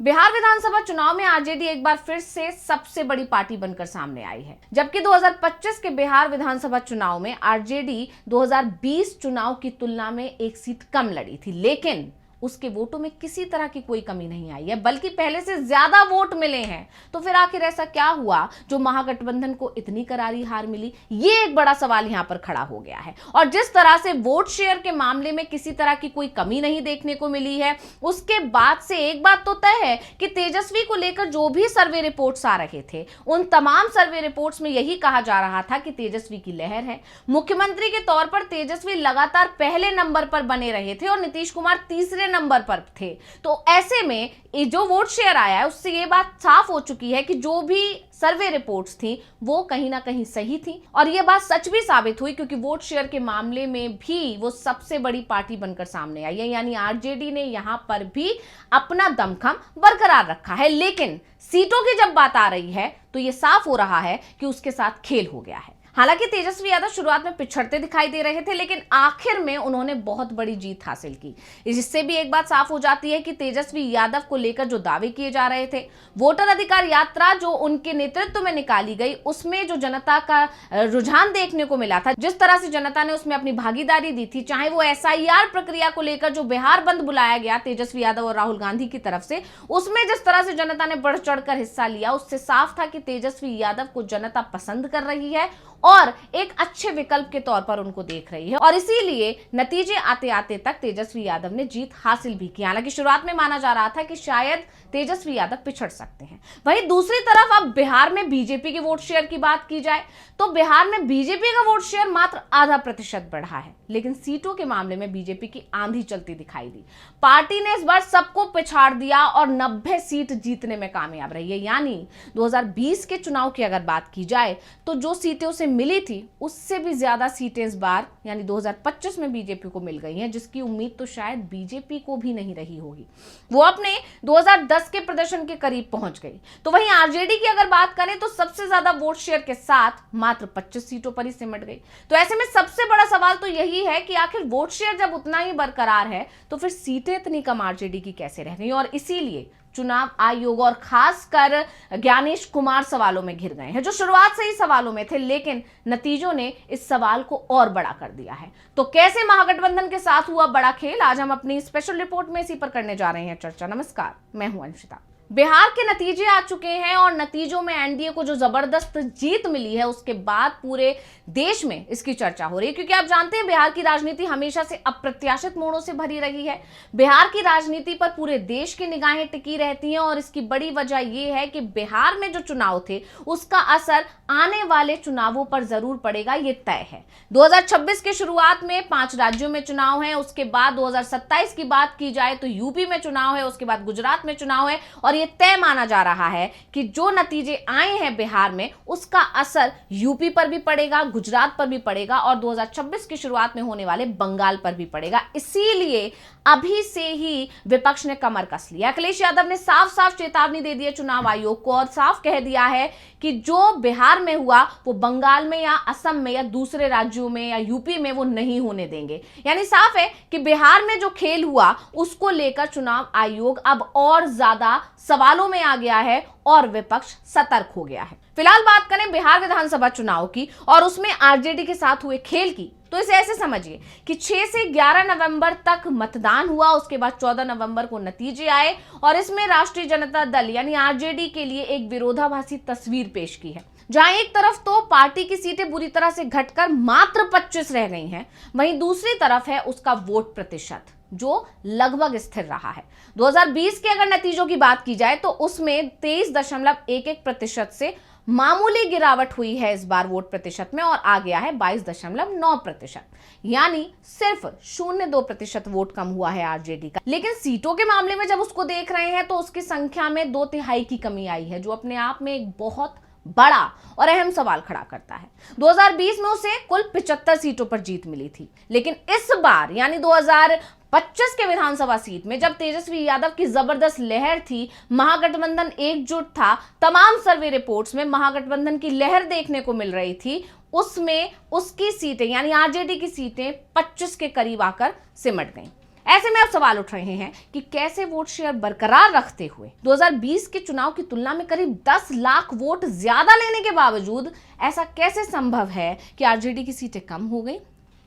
बिहार विधानसभा चुनाव में आरजेडी एक बार फिर से सबसे बड़ी पार्टी बनकर सामने आई है। जबकि 2025 के बिहार विधानसभा चुनाव में आरजेडी 2020 चुनाव की तुलना में एक सीट कम लड़ी थी, लेकिन उसके वोटों में किसी तरह की कोई कमी नहीं आई है, बल्कि पहले से ज्यादा वोट मिले हैं। तो फिर आखिर ऐसा क्या हुआ जो महागठबंधन को इतनी करारी हार मिली? ये एक बड़ा सवाल यहां पर खड़ा हो गया है। और जिस तरह से वोट शेयर के मामले में किसी तरह की कोई कमी नहीं देखने को मिली है, उसके बाद से एक बात तो तय है कि तेजस्वी को लेकर जो भी सर्वे रिपोर्ट्स आ रहे थे, उन तमाम सर्वे रिपोर्ट्स में यही कहा जा रहा था कि तेजस्वी की लहर है। मुख्यमंत्री के तौर पर तेजस्वी लगातार पहले नंबर पर बने रहे थे और नीतीश कुमार तीसरे नंबर पर थे। तो ऐसे में जो वोट शेयर आया है उससे ये बात साफ हो चुकी है कि जो भी सर्वे रिपोर्ट्स थी वो कहीं ना कहीं सही थी, और ये बात सच भी साबित हुई, क्योंकि वोट शेयर के मामले में भी वो सबसे बड़ी पार्टी बनकर सामने आई है। यानी आरजेडी ने यहां पर भी अपना दमखम बरकरार रखा है। लेकिन सीटों की जब बात आ रही है तो ये साफ हो रहा है कि उसके साथ खेल हो गया है। हालांकि तेजस्वी यादव शुरुआत में पिछड़ते दिखाई दे रहे थे, लेकिन आखिर में उन्होंने बहुत बड़ी जीत हासिल की। इससे भी एक बात साफ हो जाती है कि तेजस्वी यादव को लेकर जो दावे किए जा रहे थे, वोटर अधिकार यात्रा जो उनके नेतृत्व में निकाली गई, उसमें जो जनता का रुझान देखने को मिला था, जिस तरह से जनता ने उसमें अपनी भागीदारी दी थी, चाहे वो एसआईआर प्रक्रिया को लेकर जो बिहार बंद बुलाया गया तेजस्वी यादव और राहुल गांधी की तरफ से, उसमें जिस तरह से जनता ने बढ़ चढ़कर हिस्सा लिया, उससे साफ था कि तेजस्वी यादव को जनता पसंद कर रही है और एक अच्छे विकल्प के तौर पर उनको देख रही है। और इसीलिए नतीजे आते आते तक तेजस्वी यादव ने जीत हासिल भी की। हालांकि शुरुआत में माना जा रहा था कि शायद तेजस्वी यादव पिछड़ सकते हैं। वहीं दूसरी तरफ अब बिहार में बीजेपी के वोट शेयर की बात की जाए तो बिहार में बीजेपी का वोट शेयर मात्र 0.5% बढ़ा है, लेकिन सीटों के मामले में बीजेपी की आंधी चलती दिखाई दी। पार्टी ने इस बार सबको पिछाड़ दिया और 90 सीट जीतने में कामयाब रही है। यानी 2020 के चुनाव की अगर बात की जाए तो जो सीटें उसे मिली थी उससे भी ज्यादा सीटें इस बार यानी 2025 में बीजेपी को मिल गई हैं, जिसकी उम्मीद तो शायद बीजेपी को भी नहीं रही होगी। वो अपने 2010 के प्रदर्शन के करीब पहुंच गई। तो वहीं आरजेडी की अगर बात करें तो सबसे ज्यादा वोट शेयर के साथ मात्र 25 सीटों पर ही सिमट गई। तो ऐसे में सबसे बड़ा सवाल तो यही है कि आखिर वोट शेयर जब उतना ही बरकरार है तो फिर सीटें इतनी कम आरजेडी की कैसे रह गई? और इसीलिए चुनाव आयोग और खासकर ज्ञानेश कुमार सवालों में घिर गए हैं, जो शुरुआत से ही सवालों में थे, लेकिन नतीजों ने इस सवाल को और बड़ा कर दिया है। तो कैसे महागठबंधन के साथ हुआ बड़ा खेल, आज हम अपनी स्पेशल रिपोर्ट में इसी पर करने जा रहे हैं चर्चा। नमस्कार, मैं हूं अंशिता। बिहार के नतीजे आ चुके हैं और नतीजों में एनडीए को जो जबरदस्त जीत मिली है उसके बाद पूरे देश में इसकी चर्चा हो रही है, क्योंकि आप जानते हैं बिहार की राजनीति हमेशा से अप्रत्याशित मोड़ों से भरी रही है। बिहार की राजनीति पर पूरे देश की निगाहें टिकी रहती हैं और इसकी बड़ी वजह यह है कि बिहार में जो चुनाव थे उसका असर आने वाले चुनावों पर जरूर पड़ेगा, ये तय है। 2026 के शुरुआत में 5 राज्यों में चुनाव है, उसके बाद 2027 की बात की जाए तो यूपी में चुनाव है, उसके बाद गुजरात में चुनाव है, और ये तय माना जा रहा है कि जो नतीजे आए हैं बिहार में उसका असर यूपी पर भी पड़ेगा, गुजरात पर भी पड़ेगा और 2026 की शुरुआत में होने वाले बंगाल पर भी पड़ेगा। इसीलिए अभी से ही विपक्ष ने कमर कस लिया। अखिलेश यादव ने साफ साफ चेतावनी दे दी है चुनाव आयोग को और साफ कह दिया है कि जो बिहार में हुआ वो बंगाल में या असम में या दूसरे राज्यों में या यूपी में वो नहीं होने देंगे। यानी साफ है कि बिहार में जो खेल हुआ उसको लेकर चुनाव आयोग अब और ज्यादा सवालों में आ गया है और विपक्ष सतर्क हो गया है। फिलहाल बात करें बिहार विधानसभा चुनाव की और उसमें आरजेडी के साथ हुए खेल की, तो इसे ऐसे समझिए कि 6 से 11 नवंबर तक मतदान हुआ, उसके बाद 14 नवंबर को नतीजे आए और इसमें राष्ट्रीय जनता दल यानी आरजेडी के लिए एक विरोधाभासी तस्वीर पेश की है। जहां एक तरफ तो पार्टी की सीटें बुरी तरह से घटकर मात्र 25 रह गई हैं, वहीं दूसरी तरफ है उसका वोट प्रतिशत जो लगभग स्थिर रहा है। 2020 के अगर नतीजों की बात की जाए तो उसमें 23.11% से मामूली गिरावट हुई है इस बार वोट प्रतिशत में और आ गया है 22.9%। यानी सिर्फ 0.2% वोट कम हुआ है आरजेडी का। लेकिन सीटों के मामले में जब उसको देख रहे हैं तो उसकी संख्या में 2/3 की कमी आई है, जो अपने आप में एक बहुत बड़ा और अहम सवाल खड़ा करता है। 2020 में उसे कुल 75 सीटों पर जीत मिली थी, लेकिन इस बार यानी 2025 के विधानसभा सीट में जब तेजस्वी यादव की जबरदस्त लहर थी, महागठबंधन एकजुट था, तमाम सर्वे रिपोर्ट्स में महागठबंधन की लहर देखने को मिल रही थी, उसमें उसकी सीटें यानी आरजेडी की सीटें 25 के करीब आकर सिमट गईं। ऐसे में अब सवाल उठ रहे हैं कि कैसे वोट शेयर बरकरार रखते हुए 2020 के चुनाव की तुलना में करीब 10 लाख वोट ज्यादा लेने के बावजूद ऐसा कैसे संभव है कि आरजेडी की सीटें कम हो गई।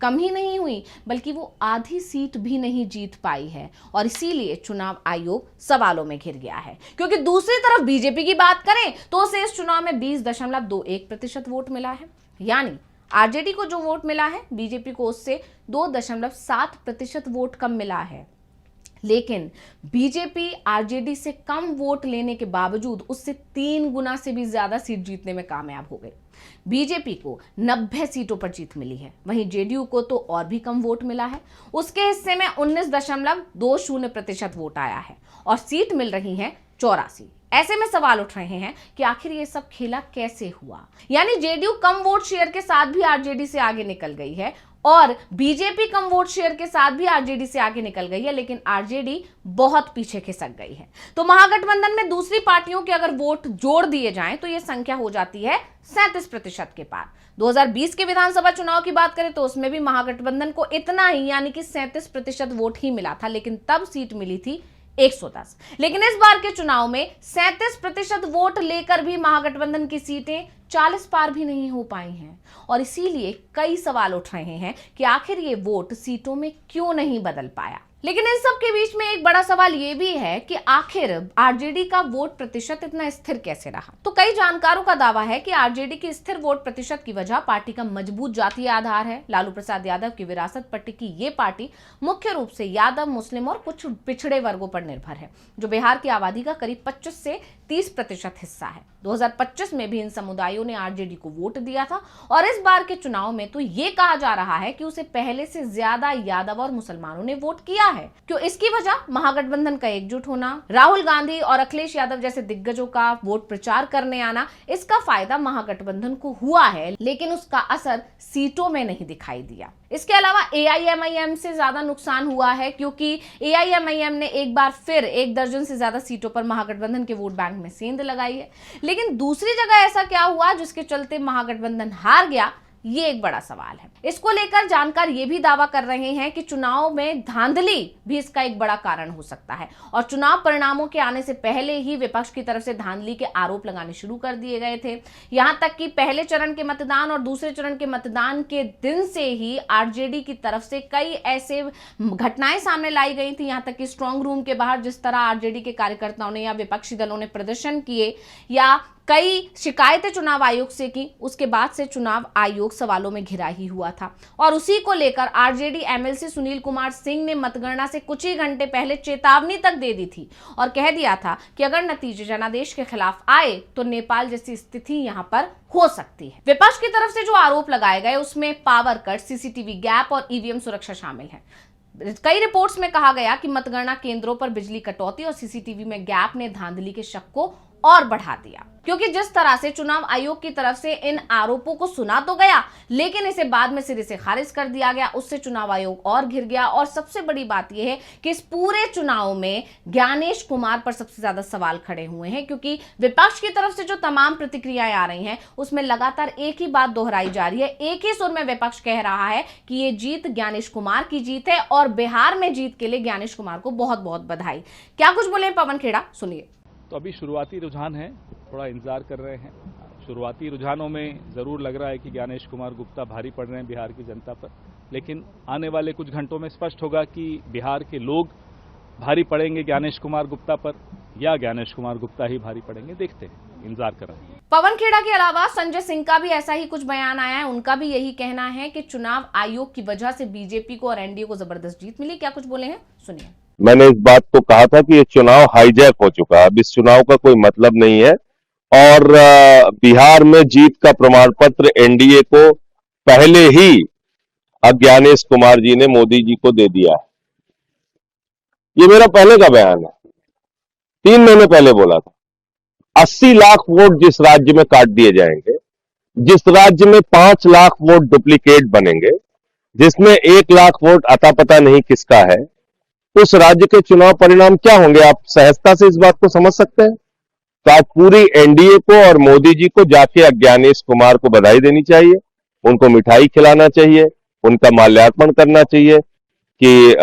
कम ही नहीं हुई बल्कि वो आधी सीट भी नहीं जीत पाई है और इसीलिए चुनाव आयोग सवालों में घिर गया है। क्योंकि दूसरी तरफ बीजेपी की बात करें तो उसे इस चुनाव में 20.21% वोट मिला है, यानी आरजेडी को जो वोट मिला है बीजेपी को उससे 2.7% वोट कम मिला है। लेकिन बीजेपी आरजेडी से कम वोट लेने के बावजूद उससे 3 गुना से भी ज्यादा सीट जीतने में कामयाब हो गई। बीजेपी को 90 सीटों पर जीत मिली है, वहीं जेडीयू को तो और भी कम वोट मिला है। उसके हिस्से में 19.20% वोट आया है और सीट मिल रही है 84। ऐसे में सवाल उठ रहे हैं कि आखिर ये सब खेला कैसे हुआ। यानी जेडीयू कम वोट शेयर के साथ भी आरजेडी से आगे निकल गई है और बीजेपी कम वोट शेयर के साथ भी आरजेडी से आगे निकल गई है, लेकिन आरजेडी बहुत पीछे खिसक गई है। तो महागठबंधन में दूसरी पार्टियों के अगर वोट जोड़ दिए जाएं तो यह संख्या हो जाती है 37% के पार। 2020 के विधानसभा चुनाव की बात करें तो उसमें भी महागठबंधन को इतना ही यानी कि 37% वोट ही मिला था, लेकिन तब सीट मिली थी 110। लेकिन इस बार के चुनाव में 37% वोट लेकर भी महागठबंधन की सीटें 40 पार भी नहीं हो पाई हैं और इसीलिए कई सवाल उठ रहे हैं कि आखिर ये वोट सीटों में क्यों नहीं बदल पाया। लेकिन इन सब के बीच में एक बड़ा सवाल ये भी है कि आखिर आरजेडी का वोट प्रतिशत इतना स्थिर कैसे रहा। तो कई जानकारों का दावा है कि आरजेडी की स्थिर वोट प्रतिशत की वजह पार्टी का मजबूत जातीय आधार है। लालू प्रसाद यादव की विरासत पर टिकी ये पार्टी मुख्य रूप से यादव, मुस्लिम और कुछ पिछड़े वर्गों पर निर्भर है, जो बिहार की आबादी का करीब 25 से 30% हिस्सा है। 2025 में भी इन समुदायों ने आरजेडी को वोट दिया था और इस बार के चुनाव में तो ये कहा जा रहा है कि उसे पहले से ज्यादा यादव और मुसलमानों ने वोट किया है। क्यों? इसकी वजह महागठबंधन का एकजुट होना, राहुल गांधी और अखिलेश यादव जैसे दिग्गजों का वोट प्रचार करने आना, इसका फायदा महागठबंधन को हुआ है, लेकिन उसका असर सीटों में नहीं दिखाई दिया। इसके अलावा एआईएमआईएम से ज्यादा नुकसान हुआ है क्योंकि एआईएमआईएम ने एक बार फिर 1 दर्जन से ज्यादा सीटों पर महागठबंधन के वोट बैंक में सेंध लगाई है। लेकिन दूसरी जगह ऐसा क्या हुआ जिसके चलते महागठबंधन हार गया, ये एक बड़ा सवाल है। इसको लेकर जानकार ये भी दावा कर रहे हैं कि चुनाव में धांधली भी इसका एक बड़ा कारण हो सकता है और चुनाव परिणामों के आने से पहले ही विपक्ष की तरफ से धांधली के आरोप लगाने शुरू कर दिए गए थे। यहां तक कि पहले चरण के मतदान और दूसरे चरण के मतदान के दिन से ही आरजेडी की तरफ से कई ऐसे घटनाएं सामने लाई गई थी। यहां तक कि स्ट्रांग रूम के बाहर जिस तरह आरजेडी के कार्यकर्ताओं ने या विपक्षी दलों ने प्रदर्शन किए या कई शिकायतें चुनाव आयोग से की, उसके बाद से चुनाव आयोग सवालों में घिरा ही हुआ था और उसी को लेकर आरजेडी एमएलसी सुनील कुमार सिंह ने मतगणना से कुछ ही घंटे पहले चेतावनी तक दे दी थी और कह दिया था कि अगर नतीजे जनादेश के खिलाफ आए तो नेपाल जैसी स्थिति यहां पर हो सकती है। विपक्ष की तरफ से जो आरोप लगाए गए उसमें पावर कट, सीसीटीवी गैप और ईवीएम सुरक्षा शामिल है। कई रिपोर्ट्स में कहा गया कि मतगणना केंद्रों पर बिजली कटौती और सीसीटीवी में गैप ने धांधली के शक को और बढ़ा दिया, क्योंकि जिस तरह से चुनाव आयोग की तरफ से इन आरोपों को सुना तो गया लेकिन इसे बाद में सिरे से खारिज कर दिया गया, उससे चुनाव आयोग और घिर गया। और सबसे बड़ी बात यह है कि इस पूरे चुनाव में ज्ञानेश कुमार पर सबसे ज्यादा सवाल खड़े हुए हैं, क्योंकि विपक्ष की तरफ से जो तमाम प्रतिक्रियाएं आ रही हैं उसमें लगातार एक ही बात दोहराई जा रही है। एक ही सुर में विपक्ष कह रहा है कि ये जीत ज्ञानेश कुमार की जीत है और बिहार में जीत के लिए ज्ञानेश कुमार को बहुत बहुत बधाई। क्या कुछ बोले पवन खेड़ा, सुनिए। तो अभी शुरुआती रुझान है, थोड़ा इंतजार कर रहे हैं। शुरुआती रुझानों में ज़रूर लग रहा है कि ज्ञानेश कुमार गुप्ता भारी पड़ रहे हैं बिहार की जनता पर, लेकिन आने वाले कुछ घंटों में स्पष्ट होगा कि बिहार के लोग भारी पड़ेंगे ज्ञानेश कुमार गुप्ता पर या ज्ञानेश कुमार गुप्ता ही भारी पड़ेंगे। देखते हैं, इंतजार कर रहे हैं। पवन खेड़ा के अलावा संजय सिंह का भी ऐसा ही कुछ बयान आया है। उनका भी यही कहना है कि चुनाव आयोग की वजह से बीजेपी को और एनडीए को जबरदस्त जीत मिली। क्या कुछ बोले हैं, सुनिए। मैंने इस बात को कहा था कि ये चुनाव हाईजैक हो चुका है, अब इस चुनाव का कोई मतलब नहीं है और बिहार में जीत का प्रमाण पत्र एनडीए को पहले ही ज्ञानेश कुमार जी ने मोदी जी को दे दिया है। ये मेरा पहले का बयान है, 3 महीने पहले बोला था। 80 लाख वोट जिस राज्य में काट दिए जाएंगे, जिस राज्य में 5 लाख वोट डुप्लीकेट बनेंगे, जिसमें 1 लाख वोट अता पता नहीं किसका है, उस राज्य के चुनाव परिणाम क्या होंगे? आप सहजता से इस बात को समझ सकते हैं। तो आज पूरी एनडीए को और मोदी जी को जाके ज्ञानेश कुमार को बधाई देनी चाहिए, उनको मिठाई खिलाना चाहिए, उनका माल्यार्पण करना चाहिए कि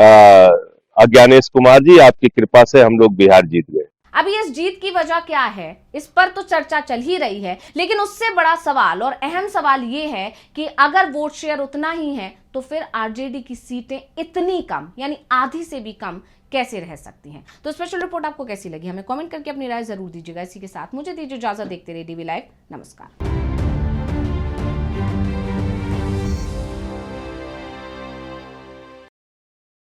ज्ञानेश कुमार जी, आपकी कृपा से हम लोग बिहार जीत गए। अभी इस जीत की वजह क्या है, इस पर तो चर्चा चल ही रही है, लेकिन उससे बड़ा सवाल और अहम सवाल यह है कि अगर वोट शेयर उतना ही है तो फिर आरजेडी की सीटें इतनी कम, यानी आधी से भी कम कैसे रह सकती हैं। तो स्पेशल रिपोर्ट आपको कैसी लगी, हमें कमेंट करके अपनी राय जरूर दीजिएगा। इसी के साथ मुझे दीजिए इजाजत। देखते रहिए डीवी लाइव। नमस्कार।